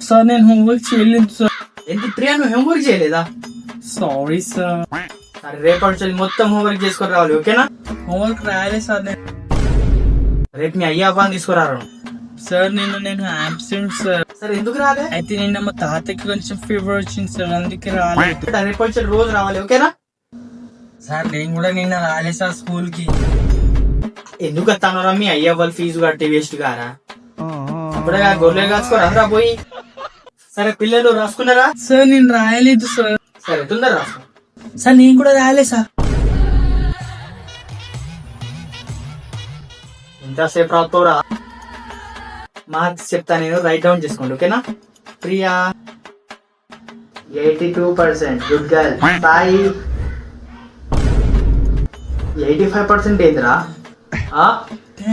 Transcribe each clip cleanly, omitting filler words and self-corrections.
Sir నేను homework చేయలేదు sir. ఎందుకు ప్రియా నువ్వు హోంవర్క్ చేయలేదా? Sorry sir. సరే రేపటి నుంచి మొత్తం హోంవర్క్ చేసుకొని రావాలి, ఓకేనా? హోంవర్క్ రాయలేదు సార్ నేను. రేపు మీ అయ్యా అబ్బాని తీసుకురారు. సార్ నేను ఆబ్సెంట్ సార్. సరే ఎందుకు రాలే? అయితే నిన్న మా తాతకి కొంచెం ఫీవర్ వచ్చింది సార్, అందుకే రాలేదు. రేపటి నుంచి రోజు రావాలి, ఓకేనా? సార్ నేను కూడా నిన్న రాలేదు సార్ స్కూల్ కి. ఎందుకు వస్తానరా? మీ అయ్యా వాళ్ళు ఫీజు కట్టి వేస్ట్ గారా? అప్పుడే గొర్రెలు కాచుకోరా పోయి. సరే పిల్లలు రాసుకున్నారా? సార్ నేను రాయలేదు సార్. సరే తొందర రాసుకో. సార్ నేను కూడా రాయలేదు సార్. ఇంతసేపు రావురా? మార్క్స్ చెప్తా నేను, రైట్ డౌన్ చేసుకోండి, ఓకేనా? Priya 82%, good girl. సాయి 85% ఏందిరా?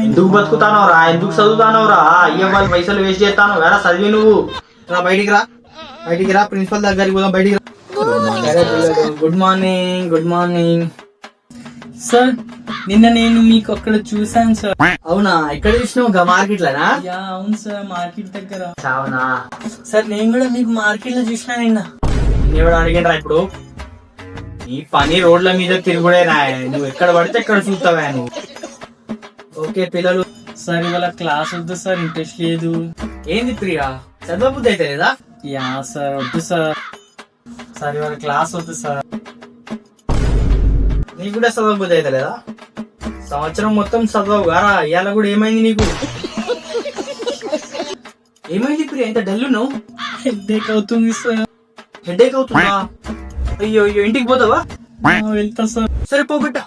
ఎందుకు బతుకుతానో రా? ఎందుకు చదువుతానో రా? అయ్యో వాళ్ళు పైసలు వేస్ట్ చేస్తాను వేరా? చదివి నువ్వు రా, బయటికి రా, బయటికి రా. ప్రిన్సిపల్ దగ్గరికి పోదాం, బయటికి రా. Good morning. Good morning sir. నిన్న నేను మీకు అక్కడ చూసాను సార్. అవునా? ఎక్కడ చూసినావు? మార్కెట్ లోనా? అవును సార్, మార్కెట్ దగ్గర. అవునా సార్ నేను కూడా మీకు మార్కెట్ లో చూసినా నిన్న. ఎవడు అడిగినరా ఇప్పుడు? నీ పని రోడ్ల మీద తిరుగుడేనా? నువ్వు ఎక్కడ పడితే ఎక్కడ చూస్తావా నువ్వు? ఓకే పిల్లలు. సార్ ఇవాళ క్లాస్ వద్దు సార్, ఇంట్రెస్ట్ లేదు. ఏంది ప్రియా, చదవబుద్ధి అయితే లేదా? యా సార్ వద్దు సార్. సార్ ఇవాళ క్లాస్ వద్దు సార్. నీకు కూడా చదవబుద్ధి అయితే లేదా? సంవత్సరం మొత్తం చదవవు గారా, ఇవాళ కూడా ఏమైంది నీకు? ఏమైంది ప్రియా, ఇంత డల్లు నువ్వు? హెడ్ఏక్ అవుతుంది సార్. హెడేక్ అవుతుందా? అయ్యో అయ్యో, ఇంటికి పోతావా? వెళ్తా సార్. సరే పోగొట్టా.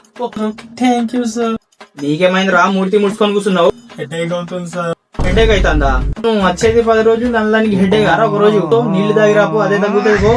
Thank you sir. నీకేమైంది రా, మూర్తి ముడుచుకొని కూర్చున్నావు? హెడ్ఏక్ అవుతుంది సార్. హెడేక్ అవుతుందా? నువ్వు వచ్చేది 10 రోజులు, దానికి హెడేక్ గారా? ఒక రోజు నీళ్లు తాగిరాపు, అదే తగ్గుతుంది పో.